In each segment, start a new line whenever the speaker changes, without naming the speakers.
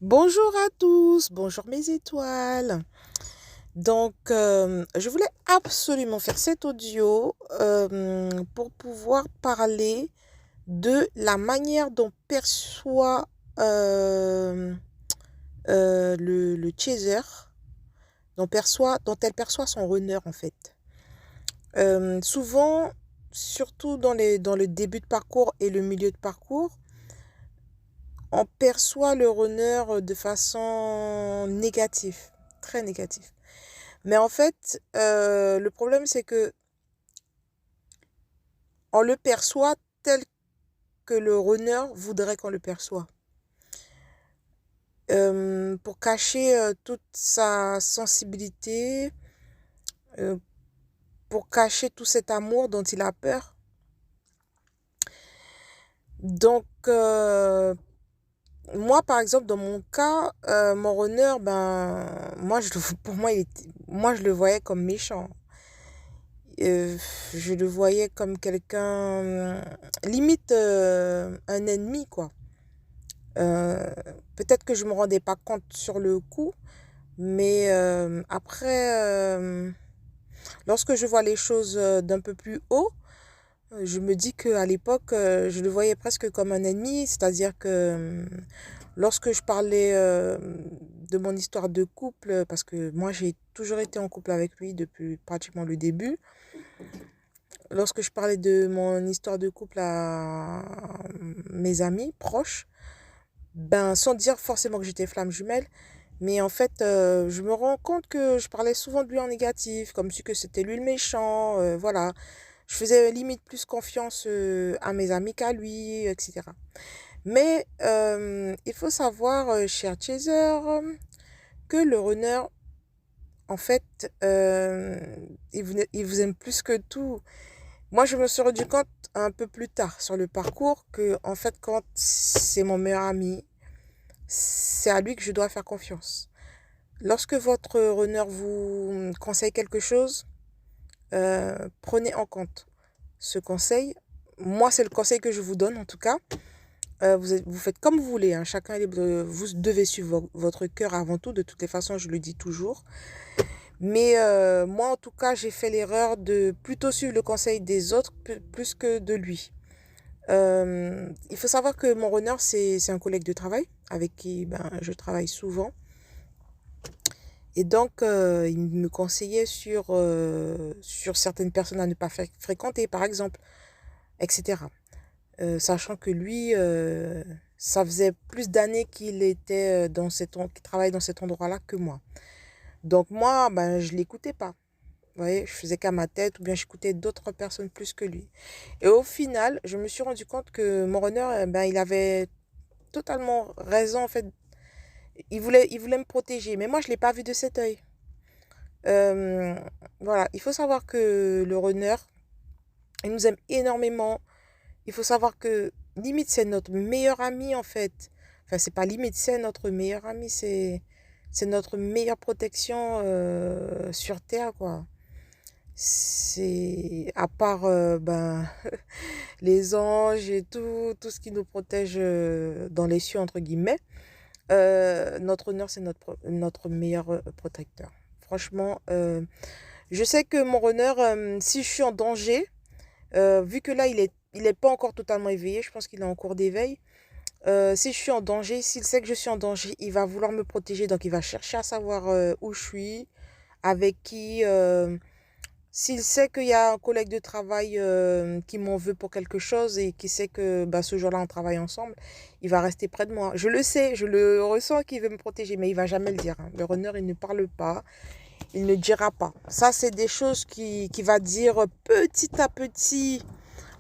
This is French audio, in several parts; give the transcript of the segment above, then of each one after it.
Bonjour à tous, bonjour mes étoiles. Je voulais absolument faire cet audio pour pouvoir parler de la manière dont perçoit euh, le chaser, dont elle perçoit son runner en fait. Souvent, surtout dans le début de parcours et le milieu de parcours, on perçoit le runner de façon négative, très négative. Mais en fait, le problème, c'est que on le perçoit tel que le runner voudrait qu'on le perçoit. Pour cacher toute sa sensibilité, euh, pour cacher tout cet amour dont il a peur. Donc, moi, par exemple, dans mon cas, mon runner, pour moi, moi, je le voyais comme méchant. Je le voyais comme quelqu'un, limite un ennemi, quoi. Euh, Peut-être que je me rendais pas compte sur le coup, mais après, lorsque je vois les choses d'un peu plus haut, je me dis qu'à l'époque, je le voyais presque comme un ennemi, c'est-à-dire que lorsque je parlais de mon histoire de couple, parce que moi j'ai toujours été en couple avec lui depuis pratiquement le début, lorsque je parlais de mon histoire de couple à mes amis proches, ben, sans dire forcément que j'étais flamme jumelle, mais en fait, je me rends compte que je parlais souvent de lui en négatif, comme si que c'était lui le méchant, voilà. Je faisais limite plus confiance à mes amis qu'à lui, etc. Mais il faut savoir, cher Chaser, que le runner, en fait, il vous aime plus que tout. Moi, je me suis rendu compte un peu plus tard sur le parcours que, en fait, quand c'est mon meilleur ami, c'est à lui que je dois faire confiance. Lorsque votre runner vous conseille quelque chose, prenez en compte ce conseil. Moi, c'est le conseil que je vous donne en tout cas. Vous faites comme vous voulez, hein. Chacun est libre vous devez suivre votre cœur avant tout. De toutes les façons, je le dis toujours. Mais moi, en tout cas, j'ai fait l'erreur de plutôt suivre le conseil des autres plus que de lui. Il faut savoir que mon runner, c'est un collègue de travail avec qui ben, je travaille souvent. Et donc, il me conseillait sur certaines personnes à ne pas fréquenter, par exemple, etc. Sachant que lui, ça faisait plus d'années qu'il était qu'il travaillait dans cet endroit-là que moi. Donc moi, ben, je l'écoutais pas. Vous voyez, je faisais qu'à ma tête ou bien j'écoutais d'autres personnes plus que lui. Et au final, je me suis rendu compte que mon runner, ben, il avait totalement raison. En fait, il voulait me protéger. Mais moi, je l'ai pas vu de cet œil. Euh, voilà, il faut savoir que le runner, il nous aime énormément. Il faut savoir que limite, c'est notre meilleur ami en fait. Enfin, c'est pas limite, c'est notre meilleur ami. C'est notre meilleure protection sur Terre, quoi. C'est à part ben, les anges et tout ce qui nous protège dans les cieux, entre guillemets. Notre honneur, c'est notre meilleur protecteur. Franchement, je sais que mon runner, si je suis en danger, vu que là, il est pas encore totalement éveillé, je pense qu'il est en cours d'éveil. Si je suis en danger, s'il sait que je suis en danger, il va vouloir me protéger, donc il va chercher à savoir où je suis, avec qui. S'il sait qu'il y a un collègue de travail qui m'en veut pour quelque chose et qui sait que bah, ce jour-là on travaille ensemble, il va rester près de moi. Je le sais, je le ressens qu'il veut me protéger, mais il va jamais le dire, hein. Le runner, il ne parle pas, il ne dira pas. Ça, c'est des choses qui va dire petit à petit,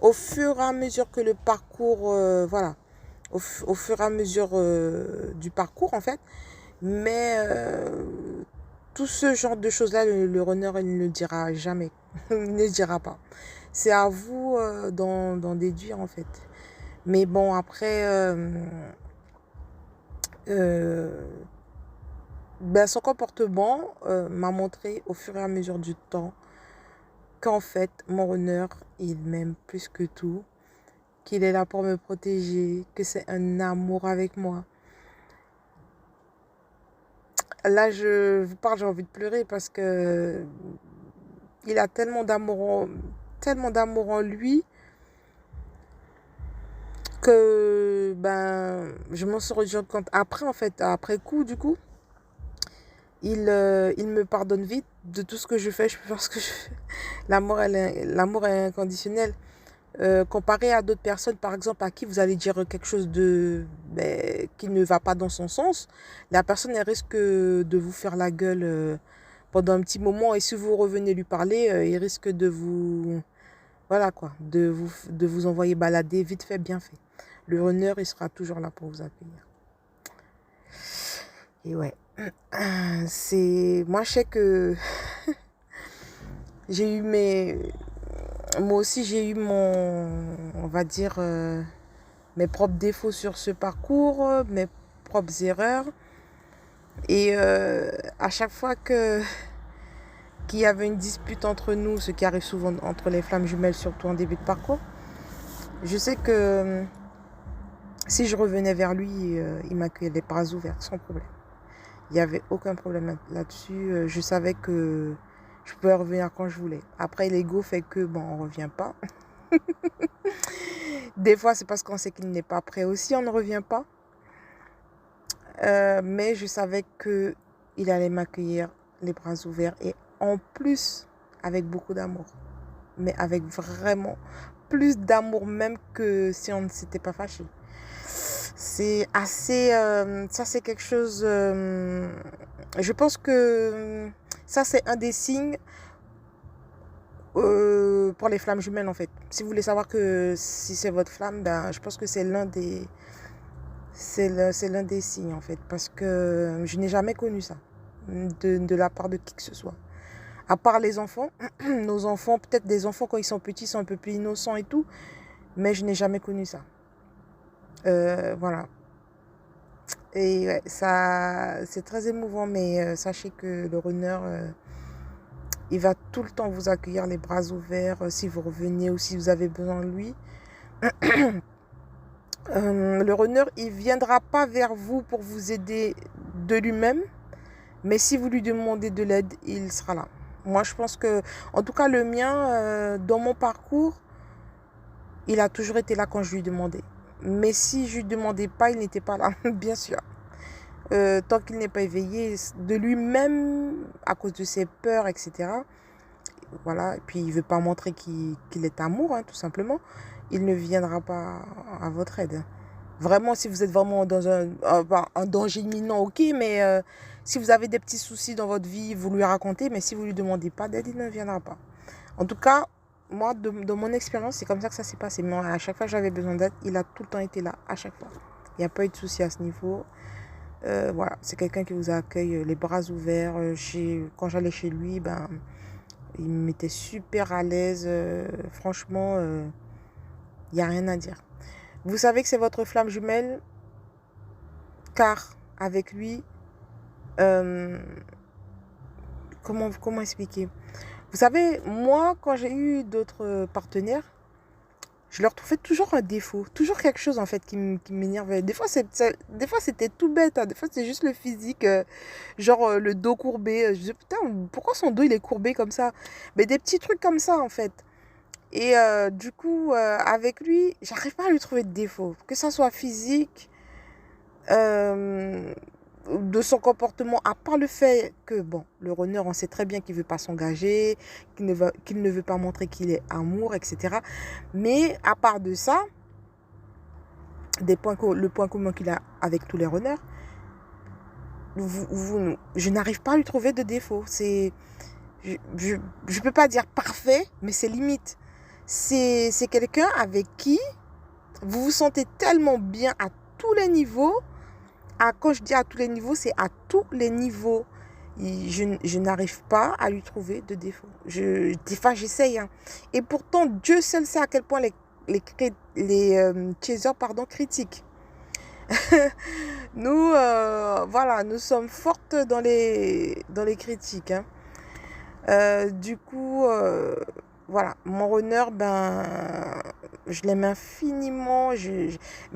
au fur et à mesure que le parcours, voilà, au fur et à mesure du parcours en fait. Mais tout ce genre de choses-là, le runner, il ne le dira jamais. Il ne le dira pas. C'est à vous d'en déduire en fait. Mais bon, après, euh, ben, son comportement m'a montré au fur et à mesure du temps qu'en fait, mon runner, il m'aime plus que tout, qu'il est là pour me protéger, que c'est un amour avec moi. Là, je vous parle, j'ai envie de pleurer parce que il a tellement d'amour en lui que ben je m'en suis rendu compte après en fait, après coup du coup. Il me pardonne vite de tout ce que je fais, je peux faire ce que je fais. L'amour est inconditionnel. Comparé à d'autres personnes, par exemple, à qui vous allez dire quelque chose qui ne va pas dans son sens, la personne elle risque de vous faire la gueule pendant un petit moment et si vous revenez lui parler, il risque de vous, voilà quoi, de vous envoyer balader vite fait, bien fait. Le honneur, il sera toujours là pour vous accueillir. Et ouais, moi je sais que j'ai eu moi aussi j'ai eu on va dire, mes propres défauts sur ce parcours, mes propres erreurs. Et à chaque fois qu'il y avait une dispute entre nous, ce qui arrive souvent entre les flammes jumelles, surtout en début de parcours, je sais que si je revenais vers lui, il m'accueillait les bras ouverts, sans problème. Il n'y avait aucun problème là-dessus. Je savais que je pouvais revenir quand je voulais. Après, l'ego fait que, bon, on ne revient pas. Des fois, c'est parce qu'on sait qu'il n'est pas prêt aussi, on ne revient pas. Mais je savais qu'il allait m'accueillir les bras ouverts et en plus avec beaucoup d'amour. Mais avec vraiment plus d'amour même que si on ne s'était pas fâché. C'est assez... ça c'est quelque chose... je pense que ça c'est un des signes pour les flammes jumelles en fait. Si vous voulez savoir que si c'est votre flamme, ben, je pense que c'est l'un des... C'est l'un des signes en fait, parce que je n'ai jamais connu ça de la part de qui que ce soit. À part les enfants, nos enfants, peut-être des enfants quand ils sont petits sont un peu plus innocents et tout, mais je n'ai jamais connu ça. Voilà. Et ouais, ça, c'est très émouvant, mais sachez que le runner, il va tout le temps vous accueillir les bras ouverts si vous revenez ou si vous avez besoin de lui. Le runner, il viendra pas vers vous pour vous aider de lui-même, mais si vous lui demandez de l'aide, il sera là. Moi, je pense que, en tout cas, le mien, dans mon parcours, il a toujours été là quand je lui demandais. Mais si je lui demandais pas, il n'était pas là, bien sûr. Tant qu'il n'est pas éveillé de lui-même, à cause de ses peurs, etc. Voilà, et puis il ne veut pas montrer qu'il est amour, hein, tout simplement. Il ne viendra pas à votre aide. Vraiment, si vous êtes vraiment dans un danger imminent, ok, mais si vous avez des petits soucis dans votre vie, vous lui racontez, mais si vous ne lui demandez pas d'aide, il ne viendra pas. En tout cas, moi, de mon expérience, c'est comme ça que ça s'est passé. Mais à chaque fois que j'avais besoin d'aide, il a tout le temps été là, à chaque fois. Il n'y a pas eu de souci à ce niveau. Voilà, c'est quelqu'un qui vous accueille les bras ouverts. Quand j'allais chez lui, ben, il me mettait super à l'aise. Franchement, il n'y a rien à dire. Vous savez que c'est votre flamme jumelle, car avec lui, comment expliquer? Vous savez, moi, quand j'ai eu d'autres partenaires, je leur trouvais toujours un défaut, toujours quelque chose en fait qui m'énervait. Des fois, c'était tout bête, hein. Des fois, c'était juste le physique, genre le dos courbé. Je me disais, putain, pourquoi son dos il est courbé comme ça? Mais des petits trucs comme ça en fait. Et du coup, avec lui, j'arrive pas à lui trouver de défaut. Que ça soit physique, euh, de son comportement, à part le fait que, bon, le runner, on sait très bien qu'il ne veut pas s'engager, qu'il ne veut pas montrer qu'il est amour, etc. Mais à part de ça, le point commun qu'il a avec tous les runners, je n'arrive pas à lui trouver de défaut. Je ne peux pas dire parfait, mais c'est limite. C'est quelqu'un avec qui vous vous sentez tellement bien à tous les niveaux. Quand je dis à tous les niveaux, c'est à tous les niveaux. Je n'arrive pas à lui trouver de défaut. Des fois, j'essaye. Hein. Et pourtant, Dieu seul sait à quel point les chasers critiquent. Nous, voilà, nous sommes fortes dans les critiques. Hein. Du coup, voilà, mon runner, ben, je l'aime infiniment.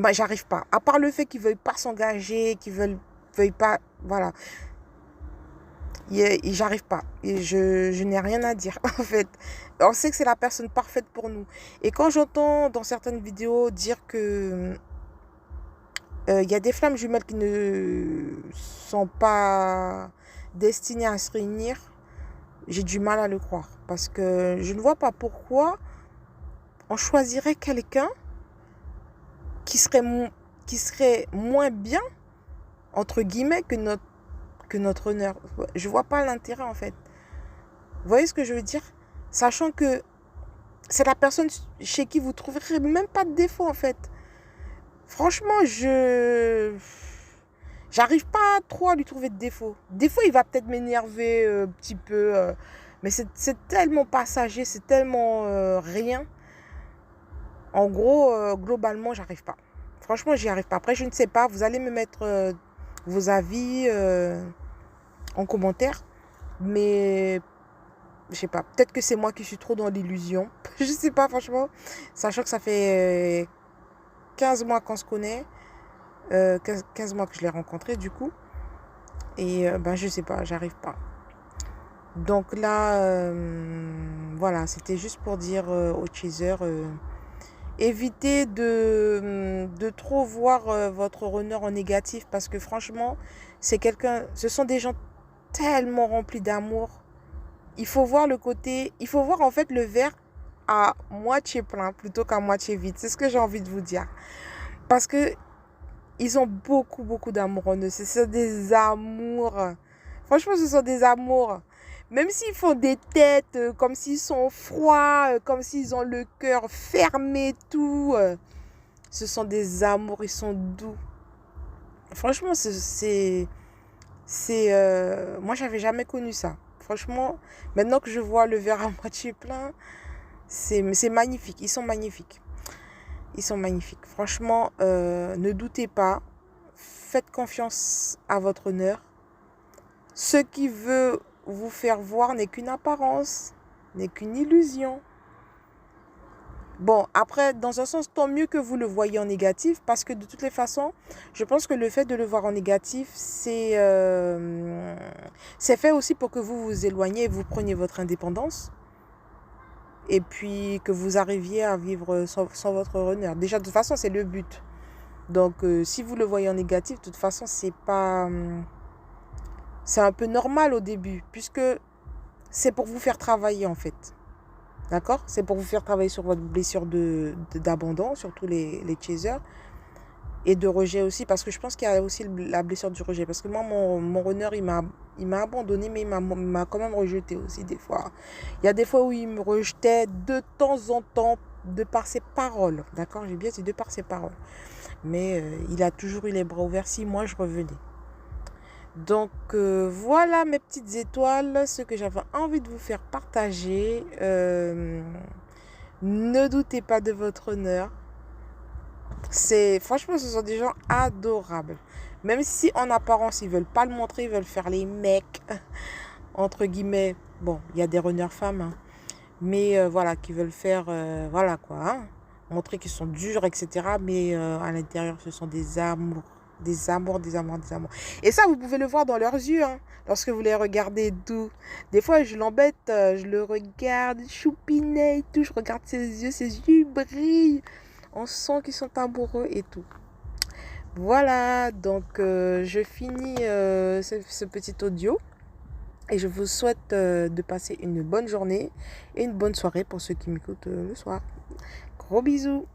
J'arrive pas. À part le fait qu'il ne veuille pas s'engager, qu'il ne veuille pas, voilà. J'arrive pas. Et je n'ai rien à dire, en fait. On sait que c'est la personne parfaite pour nous. Et quand j'entends dans certaines vidéos dire que il y a des flammes jumelles qui ne sont pas destinées à se réunir, j'ai du mal à le croire. Parce que je ne vois pas pourquoi on choisirait quelqu'un qui serait, qui serait moins bien, entre guillemets, que notre honneur. Je vois pas l'intérêt, en fait. Vous voyez ce que je veux dire? Sachant que c'est la personne chez qui vous trouverez même pas de défaut, en fait. Franchement, j'arrive pas trop à lui trouver de défaut. Des fois, il va peut-être m'énerver un petit peu. Mais c'est tellement passager, c'est tellement rien. En gros, globalement, j'arrive pas. Franchement, j'y arrive pas. Après, je ne sais pas. Vous allez me mettre vos avis en commentaire. Mais je sais pas. Peut-être que c'est moi qui suis trop dans l'illusion. Je sais pas, franchement. Sachant que ça fait 15 mois qu'on se connaît. 15 mois que je l'ai rencontré, du coup. Et ben, je sais pas, j'arrive pas. Donc là, voilà, c'était juste pour dire aux chasers, évitez de trop voir votre runner en négatif parce que franchement, ce sont des gens tellement remplis d'amour. Il faut voir le côté, il faut voir en fait le verre à moitié plein plutôt qu'à moitié vide. C'est ce que j'ai envie de vous dire. Parce que ils ont beaucoup, beaucoup d'amour en eux. Ce sont des amours. Franchement, ce sont des amours. Même s'ils font des têtes, comme s'ils sont froids, comme s'ils ont le cœur fermé, tout. Ce sont des amours, ils sont doux. Franchement, moi, j'avais jamais connu ça. Franchement, maintenant que je vois le verre à moitié plein, c'est magnifique. Ils sont magnifiques. Ils sont magnifiques. Franchement, ne doutez pas. Faites confiance à votre honneur. Ce qui veut vous faire voir n'est qu'une apparence, n'est qu'une illusion. Bon, après, dans un sens, tant mieux que vous le voyez en négatif, parce que de toutes les façons, je pense que le fait de le voir en négatif, c'est fait aussi pour que vous vous éloigniez et vous preniez votre indépendance. Et puis que vous arriviez à vivre sans votre honneur. Déjà, de toute façon, c'est le but. Donc, si vous le voyez en négatif, de toute façon, c'est pas... c'est un peu normal au début, puisque c'est pour vous faire travailler, en fait. D'accord? C'est pour vous faire travailler sur votre blessure d'abandon, surtout les chasers. Et de rejet aussi, parce que je pense qu'il y a aussi la blessure du rejet. Parce que moi, mon runner, il m'a abandonné, mais il m'a quand même rejeté aussi des fois. Il y a des fois où il me rejetait de temps en temps, de par ses paroles. D'accord? J'ai bien dit de par ses paroles. Mais il a toujours eu les bras ouverts si moi je revenais. Donc voilà mes petites étoiles, ce que j'avais envie de vous faire partager. Ne doutez pas de votre honneur. Franchement, ce sont des gens adorables. Même si en apparence ils veulent pas le montrer, ils veulent faire les mecs entre guillemets. Bon, il y a des runners femmes, hein, mais voilà, qui veulent faire voilà quoi, hein, montrer qu'ils sont durs, etc. Mais à l'intérieur, ce sont des amours. Des amours, des amours, des amours. Et ça, vous pouvez le voir dans leurs yeux, hein, lorsque vous les regardez doux. Des fois, je l'embête, je le regarde, choupinet et tout. Je regarde ses yeux brillent. On sent qu'ils sont amoureux et tout. Voilà, donc je finis ce petit audio. Et je vous souhaite de passer une bonne journée et une bonne soirée pour ceux qui m'écoutent le soir. Gros bisous.